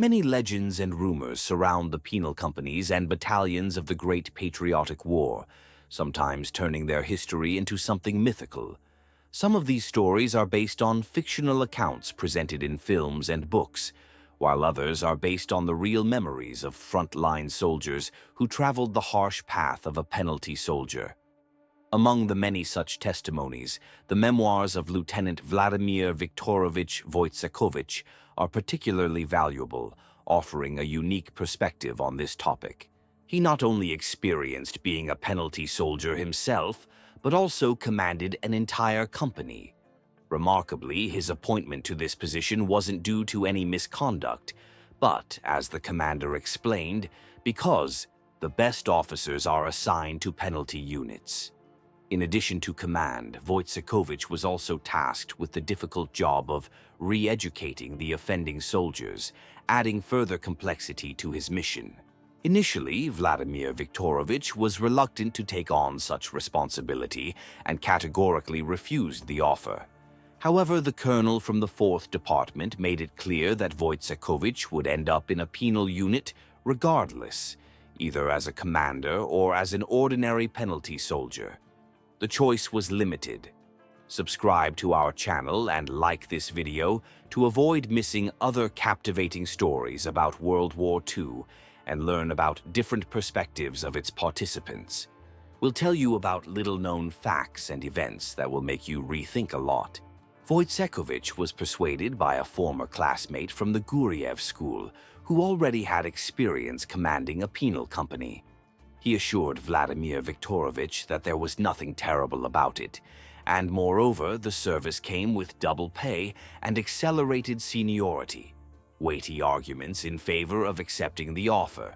Many legends and rumors surround the penal companies and battalions of the Great Patriotic War, sometimes turning their history into something mythical. Some of these stories are based on fictional accounts presented in films and books, while others are based on the real memories of frontline soldiers who traveled the harsh path of a penalty soldier. Among the many such testimonies, the memoirs of Lieutenant Vladimir Viktorovich Wojciechowicz are particularly valuable, offering a unique perspective on this topic. He not only experienced being a penalty soldier himself, but also commanded an entire company. Remarkably, his appointment to this position wasn't due to any misconduct, but, as the commander explained, because the best officers are assigned to penalty units. In addition to command, Wojciechowicz was also tasked with the difficult job of re-educating the offending soldiers, adding further complexity to his mission. Initially, Vladimir Viktorovich was reluctant to take on such responsibility and categorically refused the offer. However, the colonel from the 4th Department made it clear that Wojciechowicz would end up in a penal unit regardless, either as a commander or as an ordinary penalty soldier. The choice was limited. Subscribe to our channel and like this video to avoid missing other captivating stories about World War II and learn about different perspectives of its participants. We'll tell you about little-known facts and events that will make you rethink a lot. Wojciechowicz was persuaded by a former classmate from the Guriev school who already had experience commanding a penal company. He assured Vladimir Viktorovich that there was nothing terrible about it, and moreover, the service came with double pay and accelerated seniority, weighty arguments in favor of accepting the offer.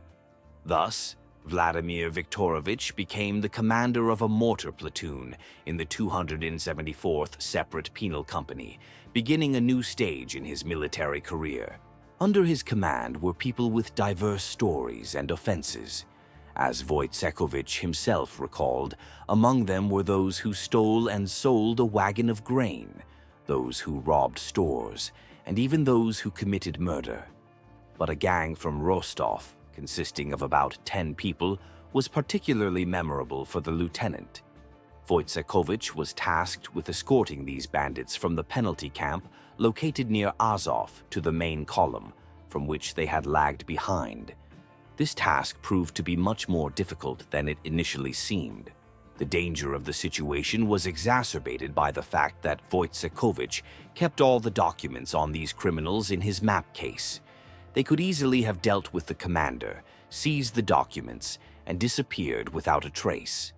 Thus, Vladimir Viktorovich became the commander of a mortar platoon in the 274th Separate Penal Company, beginning a new stage in his military career. Under his command were people with diverse stories and offenses. As Wojciechowicz himself recalled, among them were those who stole and sold a wagon of grain, those who robbed stores, and even those who committed murder. But a gang from Rostov, consisting of about 10 people, was particularly memorable for the lieutenant. Wojciechowicz was tasked with escorting these bandits from the penalty camp located near Azov to the main column, from which they had lagged behind. This task proved to be much more difficult than it initially seemed. The danger of the situation was exacerbated by the fact that Wojciechowicz kept all the documents on these criminals in his map case. They could easily have dealt with the commander, seized the documents, and disappeared without a trace.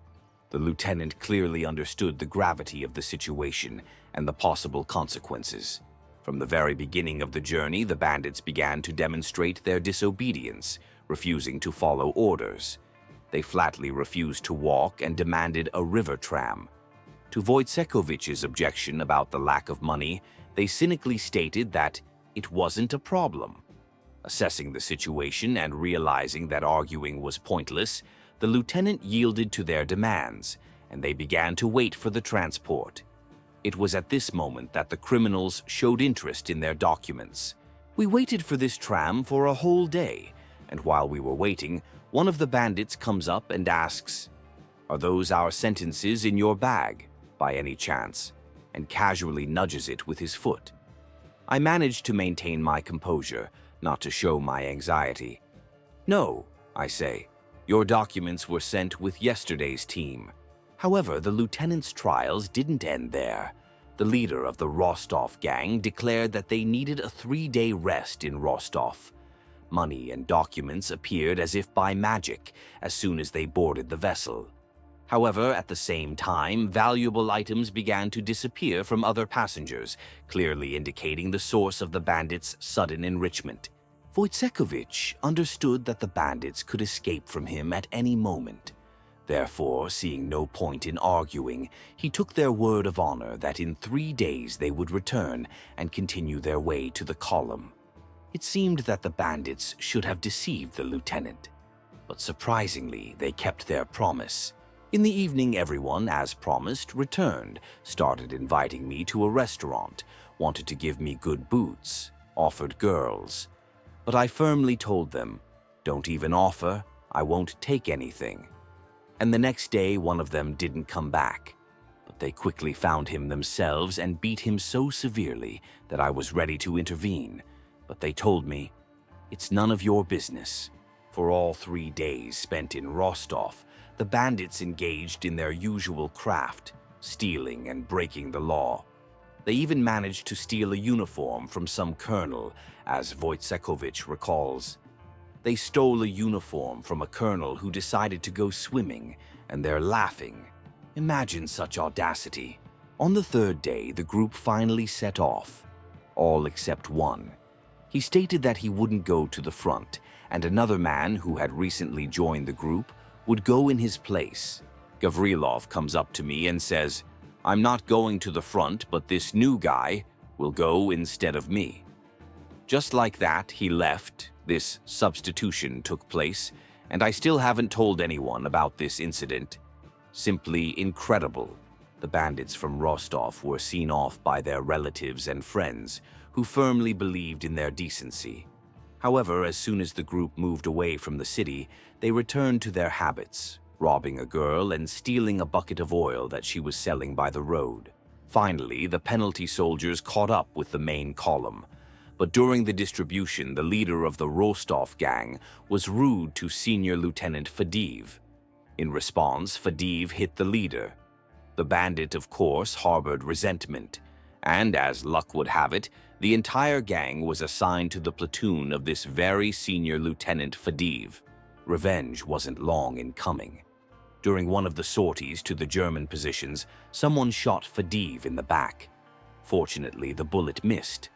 The lieutenant clearly understood the gravity of the situation and the possible consequences. From the very beginning of the journey, the bandits began to demonstrate their disobedience, refusing to follow orders. They flatly refused to walk and demanded a river tram. To Wojciechowicz's objection about the lack of money, they cynically stated that it wasn't a problem. Assessing the situation and realizing that arguing was pointless, the lieutenant yielded to their demands, and they began to wait for the transport. It was at this moment that the criminals showed interest in their documents. "We waited for this tram for a whole day, and while we were waiting, one of the bandits comes up and asks, 'Are those our sentences in your bag, by any chance?' and casually nudges it with his foot. I managed to maintain my composure, not to show my anxiety. 'No,' I say, 'your documents were sent with yesterday's team.' However, the lieutenant's trials didn't end there. The leader of the Rostov gang declared that they needed a 3-day rest in Rostov. Money and documents appeared as if by magic as soon as they boarded the vessel. However, at the same time, valuable items began to disappear from other passengers, clearly indicating the source of the bandits' sudden enrichment. Wojciechowicz understood that the bandits could escape from him at any moment. Therefore, seeing no point in arguing, he took their word of honor that in 3 days they would return and continue their way to the column. It seemed that the bandits should have deceived the lieutenant, but surprisingly, they kept their promise. In the evening, everyone, as promised, returned, started inviting me to a restaurant, wanted to give me good boots, offered girls. But I firmly told them, "Don't even offer, I won't take anything." And the next day, one of them didn't come back. But they quickly found him themselves and beat him so severely that I was ready to intervene. But they told me, "It's none of your business." For all 3 days spent in Rostov, the bandits engaged in their usual craft, stealing and breaking the law. They even managed to steal a uniform from some colonel, as Wojciechowicz recalls. They stole a uniform from a colonel who decided to go swimming, and they're laughing. Imagine such audacity. On the 3rd day, the group finally set off, all except one. He stated that he wouldn't go to the front, and another man who had recently joined the group would go in his place. Gavrilov comes up to me and says, "I'm not going to the front, but this new guy will go instead of me." Just like that, he left. This substitution took place, and I still haven't told anyone about this incident. Simply incredible. The bandits from Rostov were seen off by their relatives and friends, who firmly believed in their decency. However, as soon as the group moved away from the city, they returned to their habits, robbing a girl and stealing a bucket of oil that she was selling by the road. Finally, the penalty soldiers caught up with the main column. But during the distribution, the leader of the Rostov gang was rude to Senior Lieutenant Fadiv. In response, Fadiv hit the leader. The bandit, of course, harbored resentment, and as luck would have it, the entire gang was assigned to the platoon of this very Senior Lieutenant Fadiv. Revenge wasn't long in coming. During one of the sorties to the German positions, someone shot Fadiv in the back. Fortunately, the bullet missed.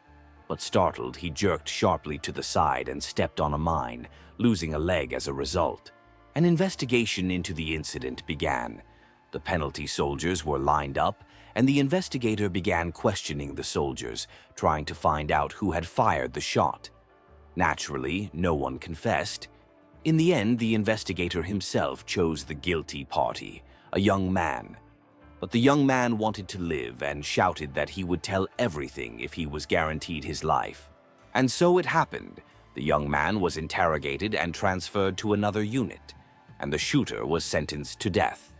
But startled, he jerked sharply to the side and stepped on a mine, losing a leg as a result. An investigation into the incident began. The penalty soldiers were lined up, and the investigator began questioning the soldiers, trying to find out who had fired the shot. Naturally, no one confessed. In the end, the investigator himself chose the guilty party, a young man. But the young man wanted to live and shouted that he would tell everything if he was guaranteed his life. And so it happened. The young man was interrogated and transferred to another unit, and the shooter was sentenced to death.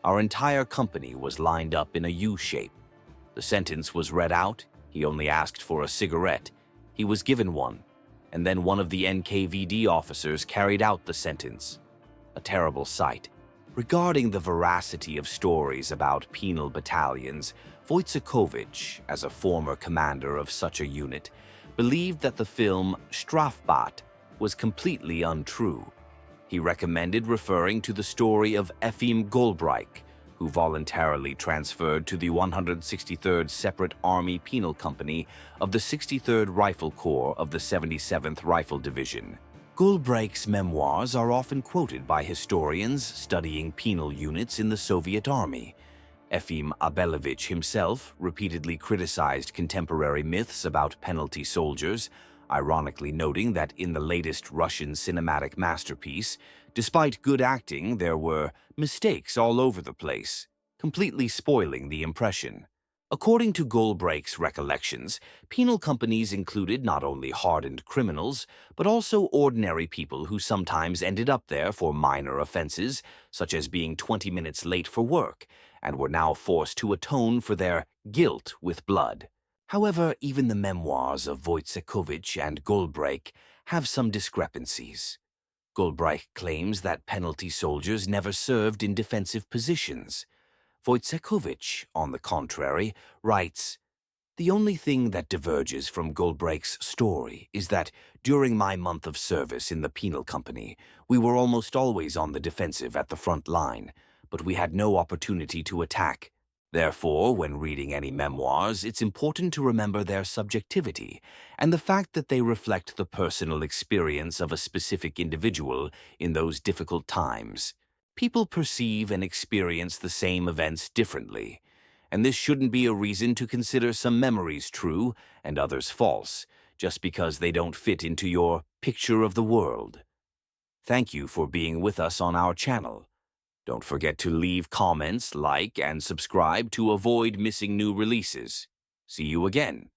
Our entire company was lined up in a U shape. The sentence was read out. He only asked for a cigarette. He was given one, and then one of the NKVD officers carried out the sentence. A terrible sight. Regarding the veracity of stories about penal battalions, Wojciechowicz, as a former commander of such a unit, believed that the film Shtrafbat was completely untrue. He recommended referring to the story of Efim Golbreich, who voluntarily transferred to the 163rd Separate Army Penal Company of the 63rd Rifle Corps of the 77th Rifle Division. Golbreich's memoirs are often quoted by historians studying penal units in the Soviet Army. Efim Abelevich himself repeatedly criticized contemporary myths about penalty soldiers, ironically noting that in the latest Russian cinematic masterpiece, despite good acting, there were mistakes all over the place, completely spoiling the impression. According to Golbreich's recollections, penal companies included not only hardened criminals, but also ordinary people who sometimes ended up there for minor offenses, such as being 20 minutes late for work, and were now forced to atone for their guilt with blood. However, even the memoirs of Wojciechowicz and Golbreich have some discrepancies. Golbreich claims that penalty soldiers never served in defensive positions. Wojciechowicz, on the contrary, writes, "The only thing that diverges from Golbreich's story is that during my month of service in the penal company, we were almost always on the defensive at the front line, but we had no opportunity to attack. Therefore, when reading any memoirs, it's important to remember their subjectivity and the fact that they reflect the personal experience of a specific individual in those difficult times. People perceive and experience the same events differently, and this shouldn't be a reason to consider some memories true and others false, just because they don't fit into your picture of the world." Thank you for being with us on our channel. Don't forget to leave comments, like, and subscribe to avoid missing new releases. See you again.